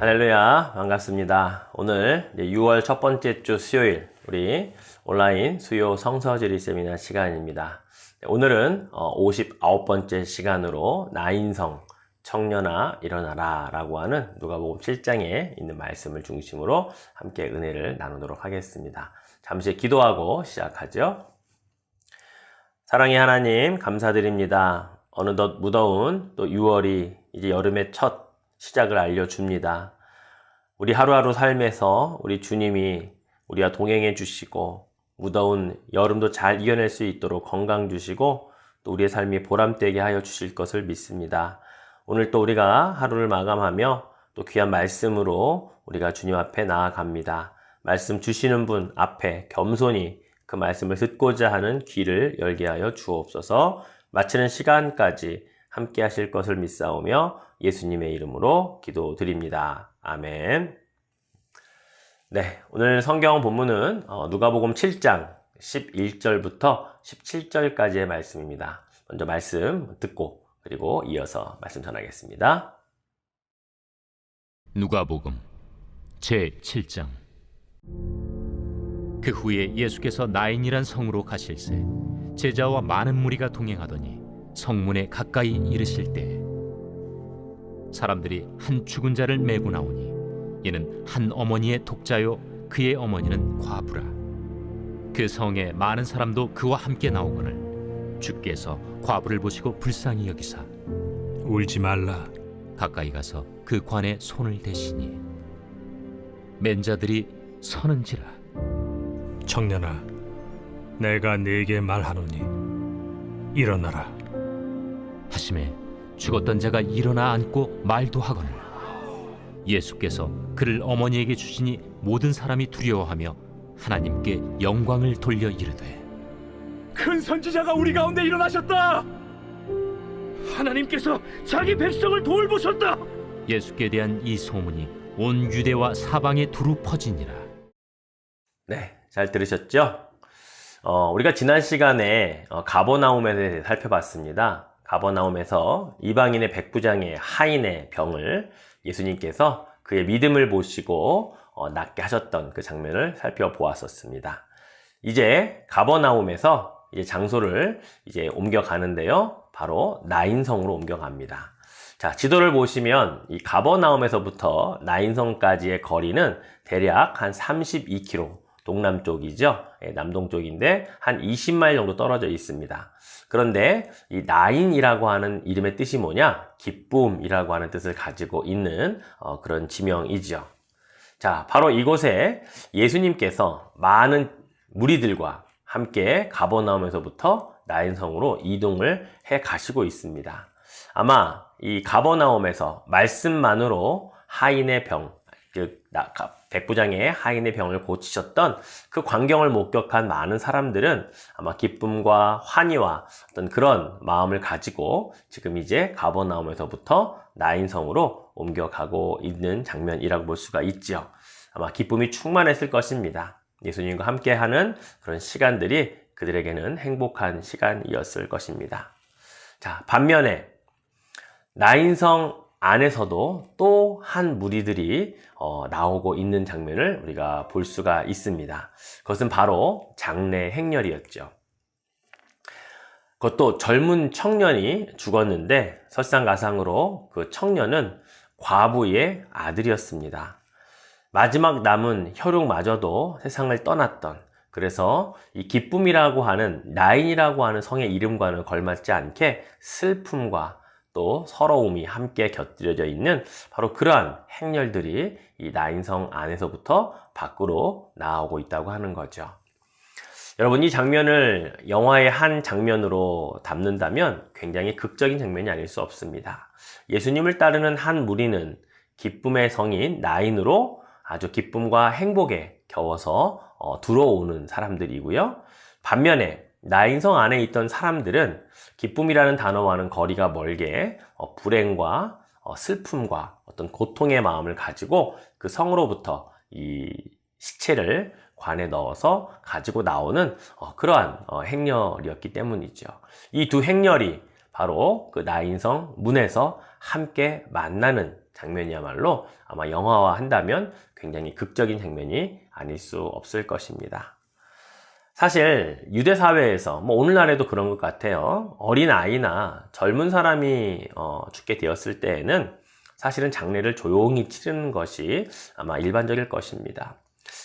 할렐루야, 반갑습니다. 오늘 6월 첫 번째 주 수요일 우리 온라인 수요 성서지리 세미나 시간입니다. 오늘은 59번째 시간으로 나인성 청년아 일어나라 라고 하는 누가복음 7장에 있는 말씀을 중심으로 함께 은혜를 나누도록 하겠습니다. 잠시 기도하고 시작하죠. 사랑의 하나님 감사드립니다. 어느덧 무더운 또 6월이 이제 여름의 첫 시작을 알려줍니다. 우리 하루하루 삶에서 우리 주님이 우리와 동행해 주시고 무더운 여름도 잘 이겨낼 수 있도록 건강 주시고 또 우리의 삶이 보람되게 하여 주실 것을 믿습니다. 오늘 또 우리가 하루를 마감하며 또 귀한 말씀으로 우리가 주님 앞에 나아갑니다. 말씀 주시는 분 앞에 겸손히 그 말씀을 듣고자 하는 귀를 열게 하여 주옵소서. 마치는 시간까지 함께 하실 것을 믿사오며 예수님의 이름으로 기도드립니다. 아멘. 네, 오늘 성경 본문은 누가복음 7장 11절부터 17절까지의 말씀입니다. 먼저 말씀 듣고 그리고 이어서 말씀 전하겠습니다. 누가복음 제7장. 그 후에 예수께서 나인이란 성으로 가실새 제자와 많은 무리가 동행하더니 성문에 가까이 이르실 때 사람들이 한 죽은 자를 메고 나오니 이는 한 어머니의 독자요 그의 어머니는 과부라. 그 성에 많은 사람도 그와 함께 나오거늘 주께서 과부를 보시고 불쌍히 여기사 울지 말라. 가까이 가서 그 관에 손을 대시니 맨 자들이 서는지라. 청년아, 내가 네게 말하노니 일어나라. 하심에 죽었던 자가 일어나 앉고 말도 하거늘 예수께서 그를 어머니에게 주시니 모든 사람이 두려워하며 하나님께 영광을 돌려 이르되 큰 선지자가 우리 가운데 일어나셨다. 하나님께서 자기 백성을 돌보셨다. 예수께 대한 이 소문이 온 유대와 사방에 두루 퍼지니라. 네, 잘 들으셨죠? 우리가 지난 시간에 가버나움에 대해 살펴봤습니다. 가버나움에서 이방인의 백부장의 하인의 병을 예수님께서 그의 믿음을 보시고 낫게 하셨던 그 장면을 살펴보았었습니다. 이제 가버나움에서 이제 장소를 이제 옮겨가는데요. 바로 나인성으로 옮겨갑니다. 자, 지도를 보시면 이 가버나움에서부터 나인성까지의 거리는 대략 한 32km, 동남쪽이죠. 남동쪽인데 한 20마일 정도 떨어져 있습니다. 그런데 이 나인이라고 하는 이름의 뜻이 뭐냐? 기쁨이라고 하는 뜻을 가지고 있는 그런 지명이죠. 자, 바로 이곳에 예수님께서 많은 무리들과 함께 가버나움에서부터 나인성으로 이동을 해 가시고 있습니다. 아마 이 가버나움에서 말씀만으로 하인의 병, 즉 백부장의 하인의 병을 고치셨던 그 광경을 목격한 많은 사람들은 아마 기쁨과 환희와 어떤 그런 마음을 가지고 지금 이제 가버나움에서부터 나인성으로 옮겨가고 있는 장면이라고 볼 수가 있죠. 아마 기쁨이 충만했을 것입니다. 예수님과 함께하는 그런 시간들이 그들에게는 행복한 시간이었을 것입니다. 자, 반면에 나인성 안에서도 또 한 무리들이 나오고 있는 장면을 우리가 볼 수가 있습니다. 그것은 바로 장래 행렬이었죠. 그것도 젊은 청년이 죽었는데 설상가상으로 그 청년은 과부의 아들이었습니다. 마지막 남은 혈육마저도 세상을 떠났던, 그래서 이 기쁨이라고 하는 나인이라고 하는 성의 이름과는 걸맞지 않게 슬픔과 또 서러움이 함께 곁들여져 있는 바로 그러한 행렬들이 이 나인성 안에서부터 밖으로 나오고 있다고 하는 거죠. 여러분, 이 장면을 영화의 한 장면으로 담는다면 굉장히 극적인 장면이 아닐 수 없습니다. 예수님을 따르는 한 무리는 기쁨의 성인 나인으로 아주 기쁨과 행복에 겨워서 들어오는 사람들이고요. 반면에 나인성 안에 있던 사람들은 기쁨이라는 단어와는 거리가 멀게 불행과 슬픔과 어떤 고통의 마음을 가지고 그 성으로부터 이 시체를 관에 넣어서 가지고 나오는 그러한 행렬이었기 때문이죠. 이 두 행렬이 바로 그 나인성 문에서 함께 만나는 장면이야말로 아마 영화화 한다면 굉장히 극적인 장면이 아닐 수 없을 것입니다. 사실 유대 사회에서 오늘날에도 그런 것 같아요. 어린 아이나 젊은 사람이 죽게 되었을 때에는 사실은 장례를 조용히 치르는 것이 아마 일반적일 것입니다.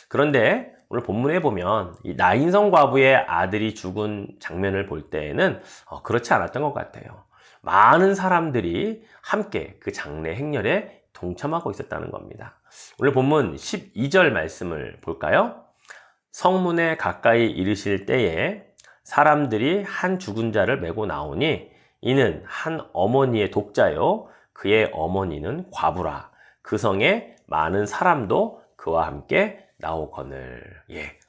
그런데 오늘 본문에 보면 이 나인성 과부의 아들이 죽은 장면을 볼 때에는 그렇지 않았던 것 같아요. 많은 사람들이 함께 그 장례 행렬에 동참하고 있었다는 겁니다. 오늘 본문 12절 말씀을 볼까요? 성문에 가까이 이르실 때에 사람들이 한 죽은 자를 메고 나오니 이는 한 어머니의 독자요 그의 어머니는 과부라. 그 성에 많은 사람도 그와 함께 나오거늘.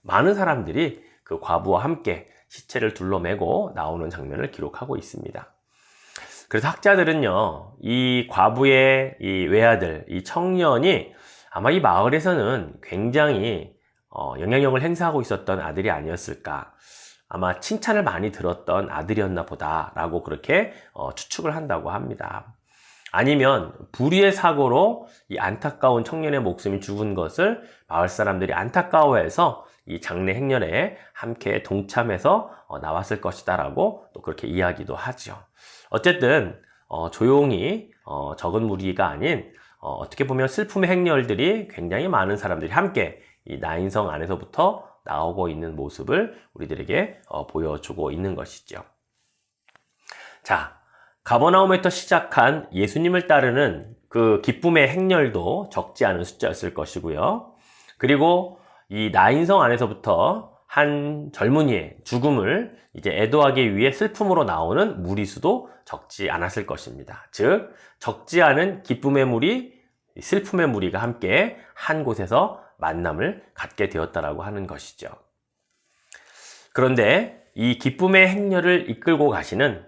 많은 사람들이 그 과부와 함께 시체를 둘러매고 나오는 장면을 기록하고 있습니다. 그래서 학자들은요, 이 과부의 이 외아들, 이 청년이 아마 이 마을에서는 굉장히 영향력을 행사하고 있었던 아들이 아니었을까. 아마 칭찬을 많이 들었던 아들이었나 보다라고 그렇게 추측을 한다고 합니다. 아니면 불의의 사고로 이 안타까운 청년의 목숨이 죽은 것을 마을 사람들이 안타까워해서 이 장례 행렬에 함께 동참해서 나왔을 것이다 라고 또 그렇게 이야기도 하죠. 어쨌든 조용히 적은 무리가 아닌 어떻게 보면 슬픔의 행렬들이 굉장히 많은 사람들이 함께 이 나인성 안에서부터 나오고 있는 모습을 우리들에게 보여주고 있는 것이죠. 자, 가버나움에서 시작한 예수님을 따르는 그 기쁨의 행렬도 적지 않은 숫자였을 것이고요. 그리고 이 나인성 안에서부터 한 젊은이의 죽음을 이제 애도하기 위해 슬픔으로 나오는 무리수도 적지 않았을 것입니다. 즉, 적지 않은 기쁨의 무리, 슬픔의 무리가 함께 한 곳에서 만남을 갖게 되었다라고 하는 것이죠. 그런데 이 기쁨의 행렬을 이끌고 가시는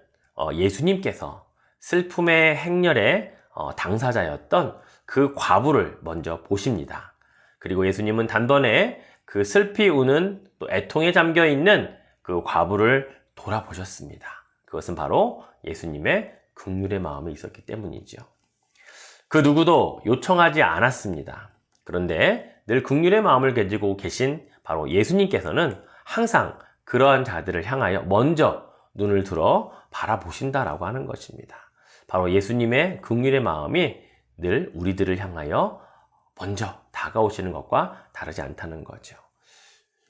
예수님께서 슬픔의 행렬의 당사자였던 그 과부를 먼저 보십니다. 그리고 예수님은 단번에 그 슬피 우는 또 애통에 잠겨 있는 그 과부를 돌아보셨습니다. 그것은 바로 예수님의 긍휼의 마음이 있었기 때문이죠. 그 누구도 요청하지 않았습니다. 그런데 늘 긍휼의 마음을 가지고 계신 바로 예수님께서는 항상 그러한 자들을 향하여 먼저 눈을 들어 바라보신다라고 하는 것입니다. 바로 예수님의 긍휼의 마음이 늘 우리들을 향하여 먼저 다가오시는 것과 다르지 않다는 거죠.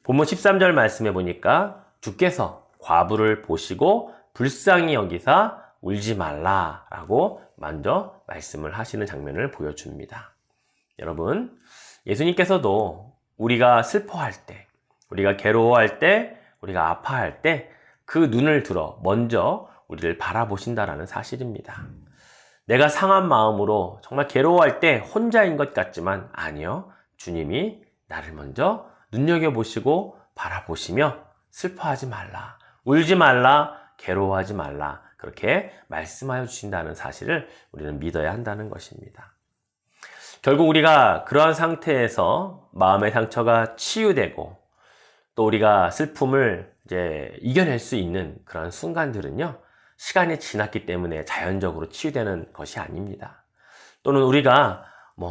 본문 13절 말씀해 보니까 주께서 과부를 보시고 불쌍히 여기사 울지 말라라고 먼저 말씀을 하시는 장면을 보여줍니다. 여러분, 예수님께서도 우리가 슬퍼할 때, 우리가 괴로워할 때, 우리가 아파할 때 그 눈을 들어 먼저 우리를 바라보신다라는 사실입니다. 내가 상한 마음으로 정말 괴로워할 때 혼자인 것 같지만 아니요. 주님이 나를 먼저 눈여겨보시고 바라보시며 슬퍼하지 말라, 울지 말라, 괴로워하지 말라 그렇게 말씀하여 주신다는 사실을 우리는 믿어야 한다는 것입니다. 결국 우리가 그러한 상태에서 마음의 상처가 치유되고 또 우리가 슬픔을 이제 이겨낼 수 있는 그런 순간들은요, 시간이 지났기 때문에 자연적으로 치유되는 것이 아닙니다. 또는 우리가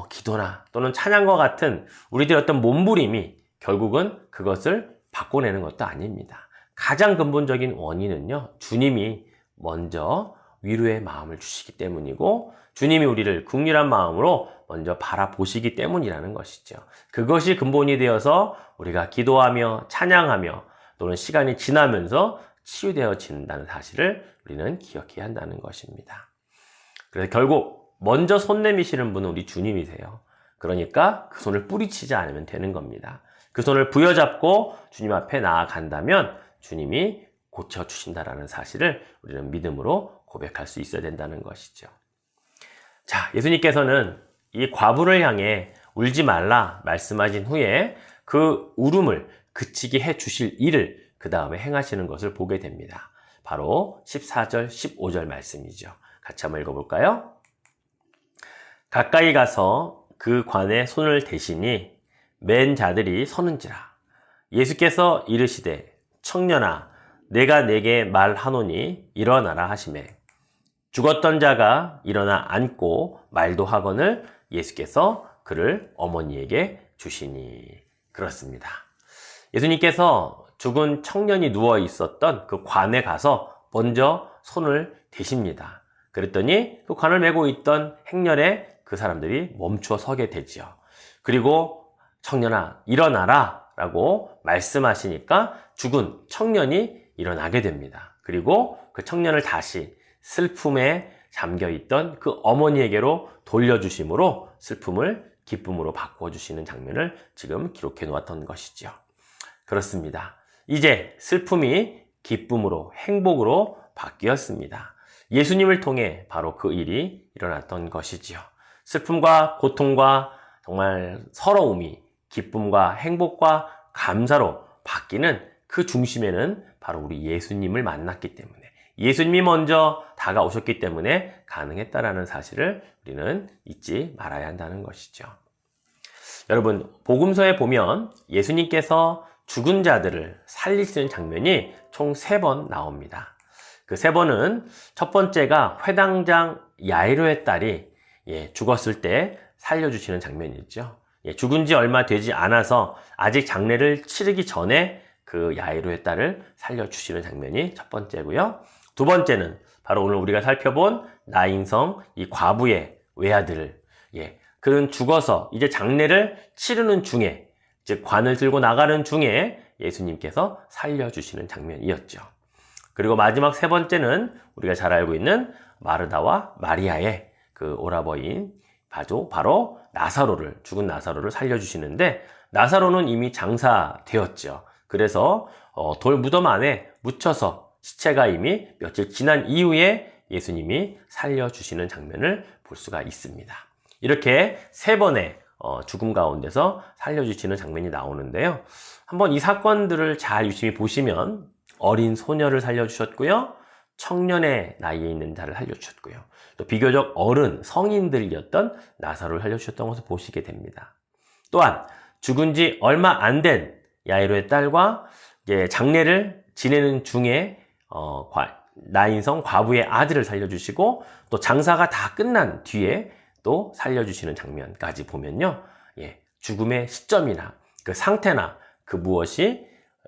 기도나 또는 찬양과 같은 우리들의 어떤 몸부림이 결국은 그것을 바꿔내는 것도 아닙니다. 가장 근본적인 원인은요, 주님이 먼저 위로의 마음을 주시기 때문이고 주님이 우리를 긍휼한 마음으로 먼저 바라보시기 때문이라는 것이죠. 그것이 근본이 되어서 우리가 기도하며 찬양하며 또는 시간이 지나면서 치유되어진다는 사실을 우리는 기억해야 한다는 것입니다. 그래서 결국 먼저 손 내미시는 분은 우리 주님이세요. 그러니까 그 손을 뿌리치지 않으면 되는 겁니다. 그 손을 부여잡고 주님 앞에 나아간다면 주님이 고쳐주신다라는 사실을 우리는 믿음으로 고백할 수 있어야 된다는 것이죠. 자, 예수님께서는 이 과부를 향해 울지 말라 말씀하신 후에 그 울음을 그치게 해 주실 일을 그 다음에 행하시는 것을 보게 됩니다. 바로 14절, 15절 말씀이죠. 같이 한번 읽어볼까요? 가까이 가서 그 관에 손을 대시니 맨 자들이 서는지라. 예수께서 이르시되 청년아 내가 네게 말하노니 일어나라 하시매 죽었던 자가 일어나 앉고 말도 하거늘 예수께서 그를 어머니에게 주시니. 그렇습니다. 예수님께서 죽은 청년이 누워 있었던 그 관에 가서 먼저 손을 대십니다. 그랬더니 그 관을 메고 있던 행렬에 그 사람들이 멈추어 서게 되지요. 그리고 청년아 일어나라 라고 말씀하시니까 죽은 청년이 일어나게 됩니다. 그리고 그 청년을 다시 슬픔에 잠겨있던 그 어머니에게로 돌려주심으로 슬픔을 기쁨으로 바꿔주시는 장면을 지금 기록해 놓았던 것이죠. 그렇습니다. 이제 슬픔이 기쁨으로 행복으로 바뀌었습니다. 예수님을 통해 바로 그 일이 일어났던 것이지요. 슬픔과 고통과 정말 서러움이 기쁨과 행복과 감사로 바뀌는 그 중심에는 바로 우리 예수님을 만났기 때문에, 예수님이 먼저 다가오셨기 때문에 가능했다라는 사실을 우리는 잊지 말아야 한다는 것이죠. 여러분, 복음서에 보면 예수님께서 죽은 자들을 살리시는 장면이 총 3번 나옵니다. 그 3번은 첫 번째가 회당장 야이로의 딸이 죽었을 때 살려주시는 장면이죠. 죽은 지 얼마 되지 않아서 아직 장례를 치르기 전에 그 야이로의 딸을 살려주시는 장면이 첫 번째고요. 두 번째는 바로 오늘 우리가 살펴본 나인성 이 과부의 외아들, 그는 죽어서 이제 장례를 치르는 중에, 즉 관을 들고 나가는 중에 예수님께서 살려주시는 장면이었죠. 그리고 마지막 3번째는 우리가 잘 알고 있는 마르다와 마리아의 그 오라버인 바로 나사로를, 죽은 나사로를 살려주시는데, 나사로는 이미 장사되었죠. 그래서 돌 무덤 안에 묻혀서 시체가 이미 며칠 지난 이후에 예수님이 살려주시는 장면을 볼 수가 있습니다. 이렇게 3번의 죽음 가운데서 살려주시는 장면이 나오는데요. 한번 이 사건들을 잘 유심히 보시면 어린 소녀를 살려주셨고요. 청년의 나이에 있는 자를 살려주셨고요. 또 비교적 어른, 성인들이었던 나사로를 살려주셨던 것을 보시게 됩니다. 또한 죽은 지 얼마 안 된 야이로의 딸과 장례를 지내는 중에 나인성 과부의 아들을 살려주시고, 또 장사가 다 끝난 뒤에 또 살려주시는 장면까지 보면요. 죽음의 시점이나 그 상태나 그 무엇이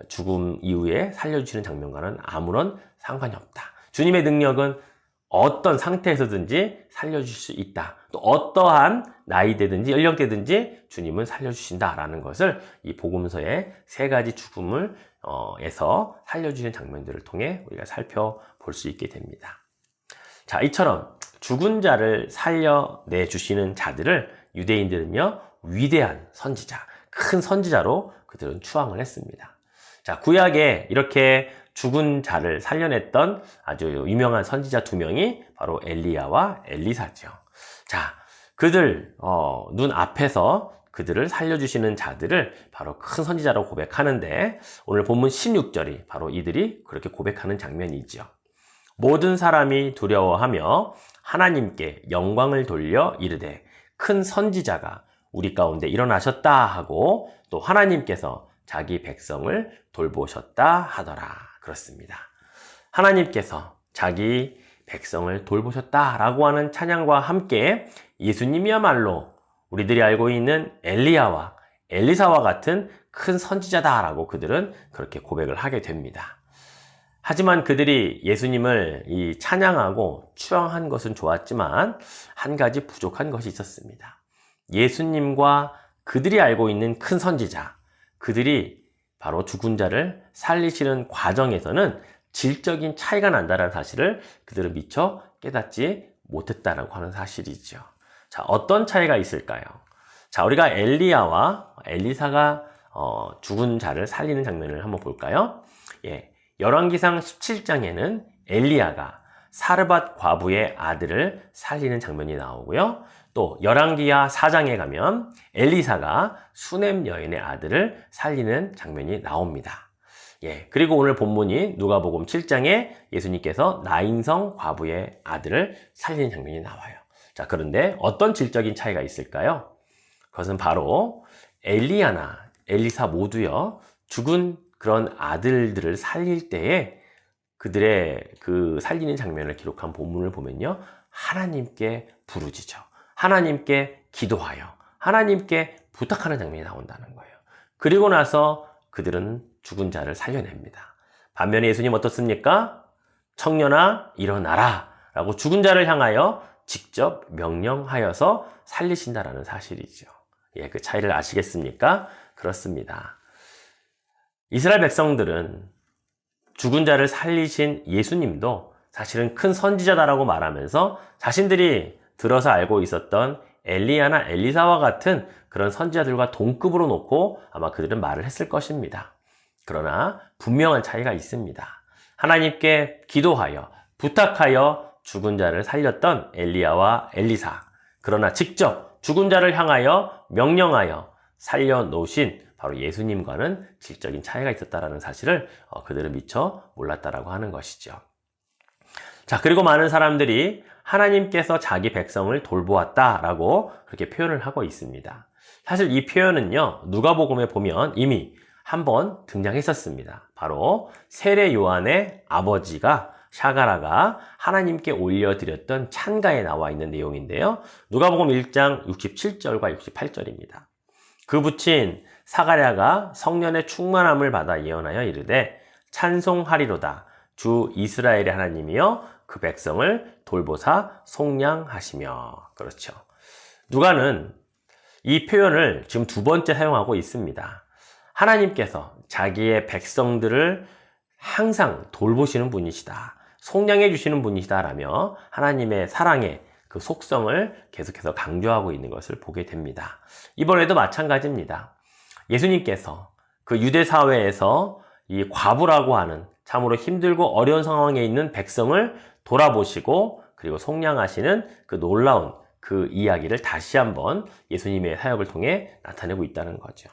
죽음 이후에 살려주시는 장면과는 아무런 상관이 없다. 주님의 능력은 어떤 상태에서든지 살려주실 수 있다. 또 어떠한 나이대든지 연령대든지 주님은 살려주신다라는 것을 이 복음서의 3가지 죽음을 에서 살려주시는 장면들을 통해 우리가 살펴볼 수 있게 됩니다. 자, 이처럼 죽은 자를 살려내 주시는 자들을 유대인들은요, 위대한 선지자, 큰 선지자로 그들은 추앙을 했습니다. 자, 구약에 이렇게 죽은 자를 살려냈던 아주 유명한 선지자 2명이 바로 엘리야와 엘리사죠. 자, 그들 눈 앞에서 그들을 살려주시는 자들을 바로 큰 선지자라고 고백하는데, 오늘 본문 16절이 바로 이들이 그렇게 고백하는 장면이죠. 모든 사람이 두려워하며 하나님께 영광을 돌려 이르되 큰 선지자가 우리 가운데 일어나셨다 하고, 또 하나님께서 자기 백성을 돌보셨다 하더라. 그렇습니다. 하나님께서 자기 백성을 돌보셨다라고 하는 찬양과 함께 예수님이야말로 우리들이 알고 있는 엘리야와 엘리사와 같은 큰 선지자다라고 그들은 그렇게 고백을 하게 됩니다. 하지만 그들이 예수님을 찬양하고 추앙한 것은 좋았지만 한 가지 부족한 것이 있었습니다. 예수님과 그들이 알고 있는 큰 선지자, 그들이 바로 죽은 자를 살리시는 과정에서는 질적인 차이가 난다는 사실을 그들은 미처 깨닫지 못했다라고 하는 사실이죠. 자, 어떤 차이가 있을까요? 자, 우리가 엘리야와 엘리사가 죽은 자를 살리는 장면을 한번 볼까요? 열왕기상 17장에는 엘리야가 사르밧 과부의 아들을 살리는 장면이 나오고요. 또 열왕기하 4장에 가면 엘리사가 수넴 여인의 아들을 살리는 장면이 나옵니다. 그리고 오늘 본문이 누가복음 7장에 예수님께서 나인성 과부의 아들을 살리는 장면이 나와요. 자, 그런데 어떤 질적인 차이가 있을까요? 그것은 바로 엘리야나 엘리사 모두요, 죽은 그런 아들들을 살릴 때에 그들의 그 살리는 장면을 기록한 본문을 보면요, 하나님께 부르짖어, 하나님께 기도하여, 하나님께 부탁하는 장면이 나온다는 거예요. 그리고 나서 그들은 죽은 자를 살려냅니다. 반면에 예수님 어떻습니까? 청년아 일어나라 라고 죽은 자를 향하여 직접 명령하여서 살리신다라는 사실이죠. 예, 그 차이를 아시겠습니까? 그렇습니다. 이스라엘 백성들은 죽은 자를 살리신 예수님도 사실은 큰 선지자다라고 말하면서 자신들이 들어서 알고 있었던 엘리야나 엘리사와 같은 그런 선지자들과 동급으로 놓고 아마 그들은 말을 했을 것입니다. 그러나 분명한 차이가 있습니다. 하나님께 기도하여 부탁하여 죽은 자를 살렸던 엘리야와 엘리사, 그러나 직접 죽은 자를 향하여 명령하여 살려놓으신 바로 예수님과는 질적인 차이가 있었다는 사실을 그들은 미처 몰랐다라고 하는 것이죠. 자, 그리고 많은 사람들이 하나님께서 자기 백성을 돌보았다라고 그렇게 표현을 하고 있습니다. 사실 이 표현은요, 누가복음에 보면 이미 한번 등장했었습니다. 바로 세례 요한의 아버지가 샤가라가 하나님께 올려드렸던 찬가에 나와 있는 내용인데요. 누가복음 1장 67절과 68절입니다. 그 부친 사가랴가 성령의 충만함을 받아 예언하여 이르되 찬송하리로다 주 이스라엘의 하나님이여 그 백성을 돌보사 속량하시며. 그렇죠. 누가는 이 표현을 지금 두 번째 사용하고 있습니다. 하나님께서 자기의 백성들을 항상 돌보시는 분이시다, 속량해 주시는 분이시다라며 하나님의 사랑의 그 속성을 계속해서 강조하고 있는 것을 보게 됩니다. 이번에도 마찬가지입니다. 예수님께서 그 유대 사회에서 이 과부라고 하는 참으로 힘들고 어려운 상황에 있는 백성을 돌아보시고 그리고 속량하시는 그 놀라운 그 이야기를 다시 한번 예수님의 사역을 통해 나타내고 있다는 거죠.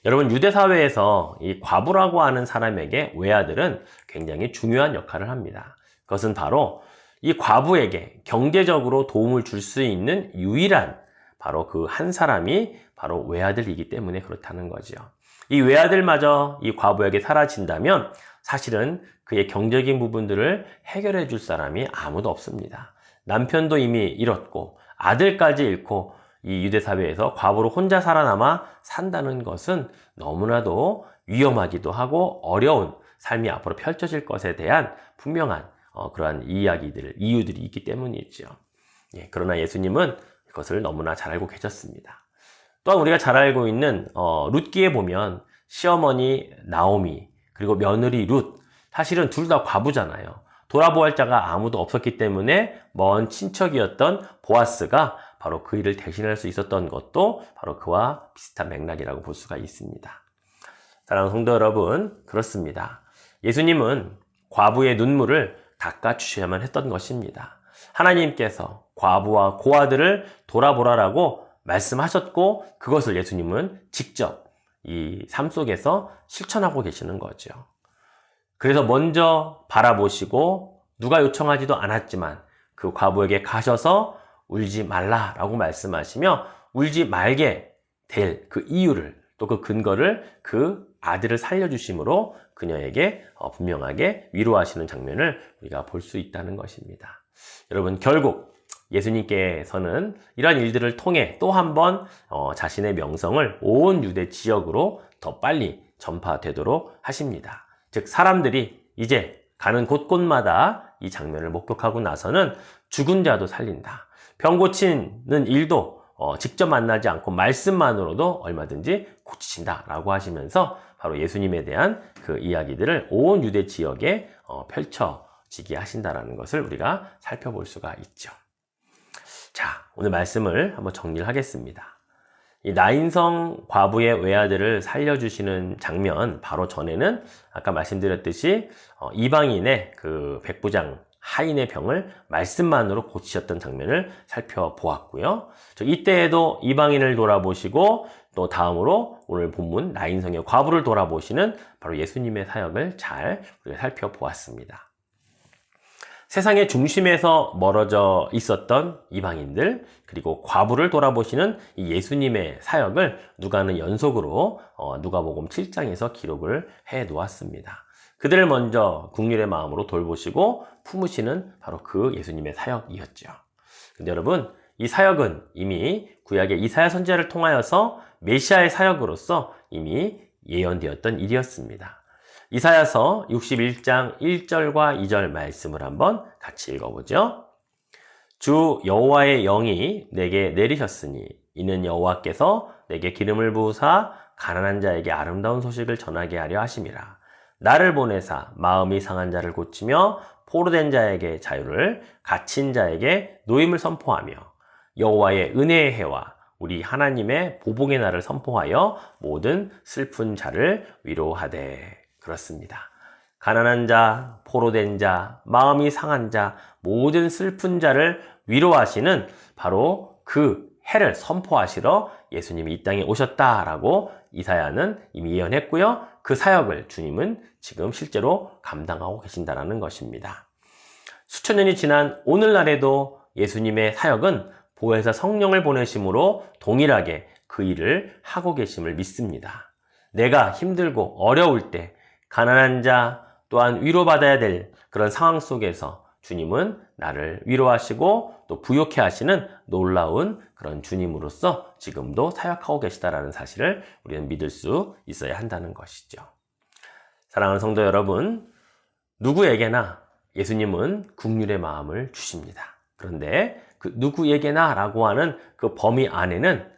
여러분, 유대 사회에서 이 과부라고 하는 사람에게 외아들은 굉장히 중요한 역할을 합니다. 그것은 바로 이 과부에게 경제적으로 도움을 줄 수 있는 유일한 바로 그 한 사람이 바로 외아들이기 때문에 그렇다는 거죠. 이 외아들마저 이 과부에게 사라진다면 사실은 그의 경제적인 부분들을 해결해 줄 사람이 아무도 없습니다. 남편도 이미 잃었고 아들까지 잃고 이 유대 사회에서 과부로 혼자 살아남아 산다는 것은 너무나도 위험하기도 하고 어려운 삶이 앞으로 펼쳐질 것에 대한 분명한 그러한 이유들이 있기 때문이죠. 예, 그러나 예수님은 그것을 너무나 잘 알고 계셨습니다. 또한 우리가 잘 알고 있는 룻기에 보면 시어머니 나오미 그리고 며느리 룻, 사실은 둘 다 과부잖아요. 돌아보할 자가 아무도 없었기 때문에 먼 친척이었던 보아스가 바로 그 일을 대신할 수 있었던 것도 바로 그와 비슷한 맥락이라고 볼 수가 있습니다. 사랑하는 성도 여러분, 그렇습니다. 예수님은 과부의 눈물을 닦아주셔야만 했던 것입니다. 하나님께서 과부와 고아들을 돌아보라라고 말씀하셨고 그것을 예수님은 직접 이 삶 속에서 실천하고 계시는 거죠. 그래서 먼저 바라보시고 누가 요청하지도 않았지만 그 과부에게 가셔서 울지 말라라고 말씀하시며 울지 말게 될 그 이유를 또 그 근거를 그 아들을 살려주심으로 그녀에게 분명하게 위로하시는 장면을 우리가 볼 수 있다는 것입니다. 여러분, 결국 예수님께서는 이러한 일들을 통해 또 한 번 자신의 명성을 온 유대 지역으로 더 빨리 전파되도록 하십니다. 즉, 사람들이 이제 가는 곳곳마다 이 장면을 목격하고 나서는 죽은 자도 살린다, 병 고치는 일도 직접 만나지 않고 말씀만으로도 얼마든지 고치신다 라고 하시면서 바로 예수님에 대한 그 이야기들을 온 유대 지역에 펼쳐지게 하신다라는 것을 우리가 살펴볼 수가 있죠. 자, 오늘 말씀을 한번 정리를 하겠습니다. 이 나인성 과부의 외아들을 살려주시는 장면 바로 전에는 아까 말씀드렸듯이 이방인의 그 백부장 하인의 병을 말씀만으로 고치셨던 장면을 살펴보았고요. 이때에도 이방인을 돌아보시고 또 다음으로 오늘 본문 나인성의 과부를 돌아보시는 바로 예수님의 사역을 잘 우리가 살펴보았습니다. 세상의 중심에서 멀어져 있었던 이방인들 그리고 과부를 돌아보시는 이 예수님의 사역을 누가는 연속으로 누가복음 7장에서 기록을 해 놓았습니다. 그들을 먼저 국률의 마음으로 돌보시고 품으시는 바로 그 예수님의 사역이었죠. 근데 여러분, 이 사역은 이미 구약의 이사야 선지자를 통하여서 메시아의 사역으로서 이미 예언되었던 일이었습니다. 이사야서 61장 1절과 2절 말씀을 한번 같이 읽어보죠. 주 여호와의 영이 내게 내리셨으니 이는 여호와께서 내게 기름을 부으사 가난한 자에게 아름다운 소식을 전하게 하려 하심이라. 나를 보내사 마음이 상한 자를 고치며 포로된 자에게 자유를, 갇힌 자에게 노임을 선포하며 여호와의 은혜의 해와 우리 하나님의 보복의 날을 선포하여 모든 슬픈 자를 위로하되. 그렇습니다. 가난한 자, 포로된 자, 마음이 상한 자, 모든 슬픈 자를 위로하시는 바로 그 해를 선포하시러 예수님이 이 땅에 오셨다라고 이사야는 이미 예언했고요. 그 사역을 주님은 지금 실제로 감당하고 계신다는 것입니다. 수천 년이 지난 오늘날에도 예수님의 사역은 보혜사 성령을 보내심으로 동일하게 그 일을 하고 계심을 믿습니다. 내가 힘들고 어려울 때 가난한 자 또한 위로받아야 될 그런 상황 속에서 주님은 나를 위로하시고 또 부욕해 하시는 놀라운 그런 주님으로서 지금도 사역하고 계시다라는 사실을 우리는 믿을 수 있어야 한다는 것이죠. 사랑하는 성도 여러분, 누구에게나 예수님은 긍휼의 마음을 주십니다. 그런데 그 누구에게나 라고 하는 그 범위 안에는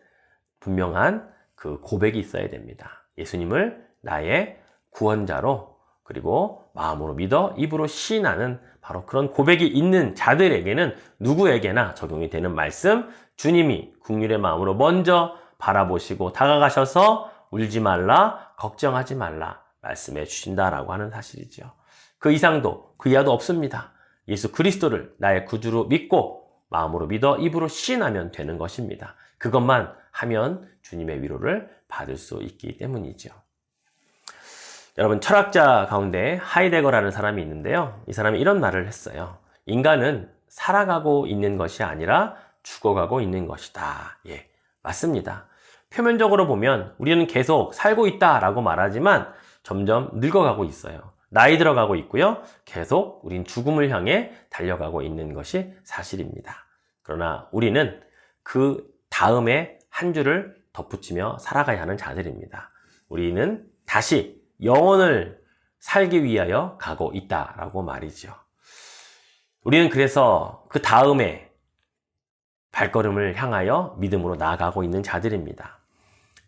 분명한 그 고백이 있어야 됩니다. 예수님을 나의 구원자로 그리고 마음으로 믿어 입으로 시인하는 바로 그런 고백이 있는 자들에게는 누구에게나 적용이 되는 말씀, 주님이 긍휼의 마음으로 먼저 바라보시고 다가가셔서 울지 말라, 걱정하지 말라 말씀해 주신다라고 하는 사실이죠. 그 이상도 그 이하도 없습니다. 예수 그리스도를 나의 구주로 믿고 마음으로 믿어 입으로 시인하면 되는 것입니다. 그것만 하면 주님의 위로를 받을 수 있기 때문이죠. 여러분, 철학자 가운데 하이데거라는 사람이 있는데요. 이 사람이 이런 말을 했어요. 인간은 살아가고 있는 것이 아니라 죽어가고 있는 것이다. 예, 맞습니다. 표면적으로 보면 우리는 계속 살고 있다라고 말하지만 점점 늙어가고 있어요. 나이 들어가고 있고요. 계속 우린 죽음을 향해 달려가고 있는 것이 사실입니다. 그러나 우리는 그 다음에 한 줄을 덧붙이며 살아가야 하는 자들입니다. 우리는 다시 영혼을 살기 위하여 가고 있다라고 말이죠. 우리는 그래서 그 다음에 발걸음을 향하여 믿음으로 나아가고 있는 자들입니다.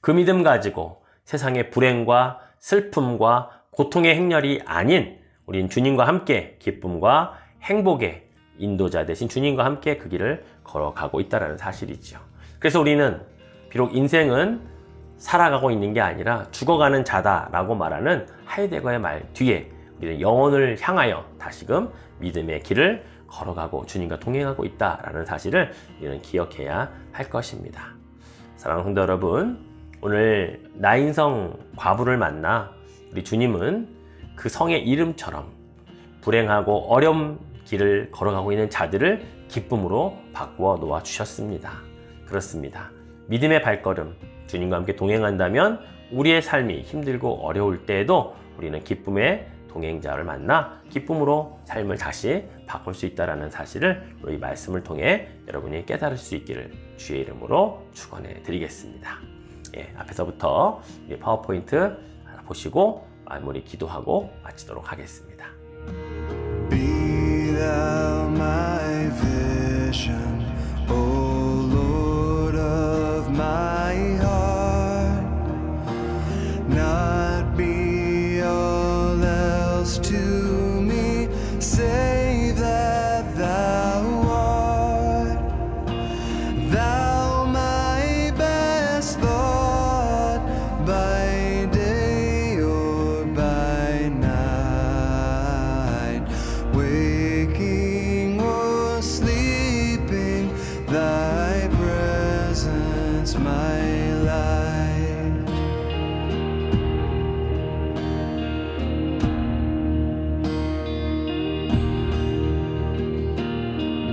그 믿음 가지고 세상의 불행과 슬픔과 고통의 행렬이 아닌 우린 주님과 함께 기쁨과 행복의 인도자 되신 주님과 함께 그 길을 걸어가고 있다는 사실이죠. 그래서 우리는 비록 인생은 살아가고 있는 게 아니라 죽어가는 자다라고 말하는 하이데거의 말 뒤에 우리는 영혼을 향하여 다시금 믿음의 길을 걸어가고 주님과 동행하고 있다라는 사실을 우리는 기억해야 할 것입니다. 사랑하는 성도 여러분, 오늘 나인성 과부를 만나 우리 주님은 그 성의 이름처럼 불행하고 어려운 길을 걸어가고 있는 자들을 기쁨으로 바꾸어 놓아 주셨습니다. 그렇습니다. 믿음의 발걸음, 주님과 함께 동행한다면 우리의 삶이 힘들고 어려울 때에도 우리는 기쁨의 동행자를 만나 기쁨으로 삶을 다시 바꿀 수 있다는 사실을 우리 말씀을 통해 여러분이 깨달을 수 있기를 주의 이름으로 축원해 드리겠습니다. 예, 앞에서부터 파워포인트 보시고 마무리 기도하고 마치도록 하겠습니다. Be thou my vision, O Lord of my heart, not be all else to me, save that thou art, thou my best thought, by day or by night, waking or sleeping, thy presence my light.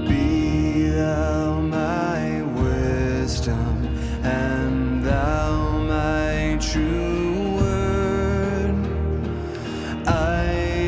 Be thou my wisdom, and thou my true word. I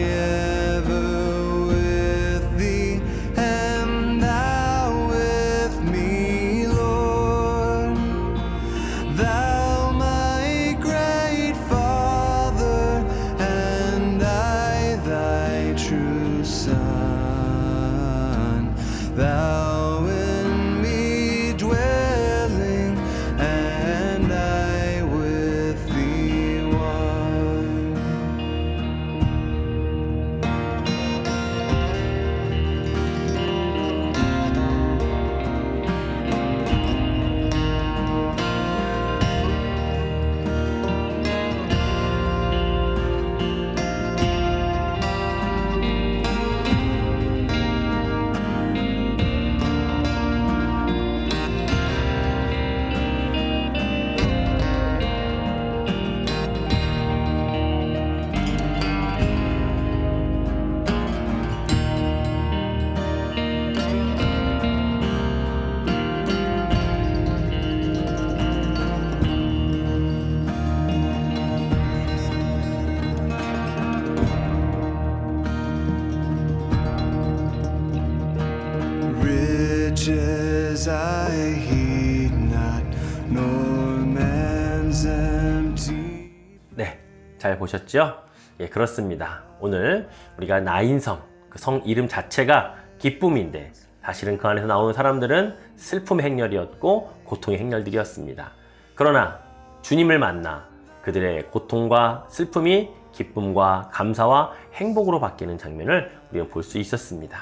I heed not, nor man's empty. 네, 잘 보셨죠? 예, 그렇습니다. 오늘 우리가 나인성, 그 성 이름 자체가 기쁨인데 사실은 그 안에서 나오는 사람들은 슬픔의 행렬이었고 고통의 행렬들이었습니다. 그러나 주님을 만나 그들의 고통과 슬픔이 기쁨과 감사와 행복으로 바뀌는 장면을 우리는 볼 수 있었습니다.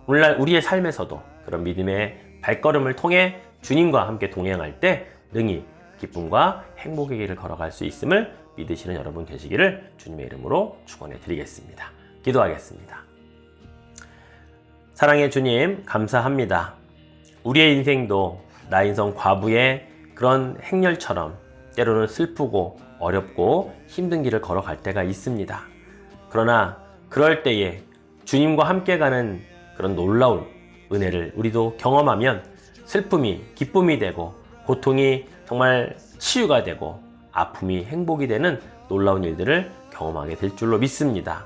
오늘날 우리의 삶에서도 그런 믿음의 발걸음을 통해 주님과 함께 동행할 때 능히 기쁨과 행복의 길을 걸어갈 수 있음을 믿으시는 여러분 되시기를 주님의 이름으로 축원해 드리겠습니다. 기도하겠습니다. 사랑의 주님, 감사합니다. 우리의 인생도 나인성 과부의 그런 행렬처럼 때로는 슬프고 어렵고 힘든 길을 걸어갈 때가 있습니다. 그러나 그럴 때에 주님과 함께 가는 그런 놀라운 은혜를 우리도 경험하면 슬픔이 기쁨이 되고 고통이 정말 치유가 되고 아픔이 행복이 되는 놀라운 일들을 경험하게 될 줄로 믿습니다.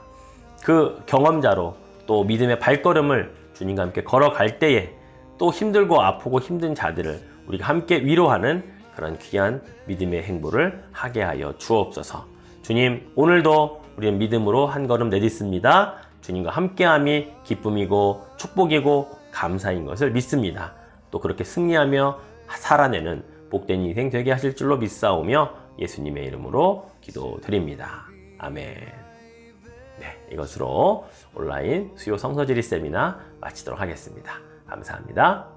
그 경험자로 또 믿음의 발걸음을 주님과 함께 걸어갈 때에 또 힘들고 아프고 힘든 자들을 우리가 함께 위로하는 그런 귀한 믿음의 행보를 하게 하여 주옵소서. 주님, 오늘도 우리는 믿음으로 한 걸음 내딛습니다. 주님과 함께함이 기쁨이고 축복이고 감사인 것을 믿습니다. 또 그렇게 승리하며 살아내는 복된 인생 되게 하실 줄로 믿사오며 예수님의 이름으로 기도드립니다. 아멘. 네, 이것으로 온라인 수요 성서지리 세미나 마치도록 하겠습니다. 감사합니다.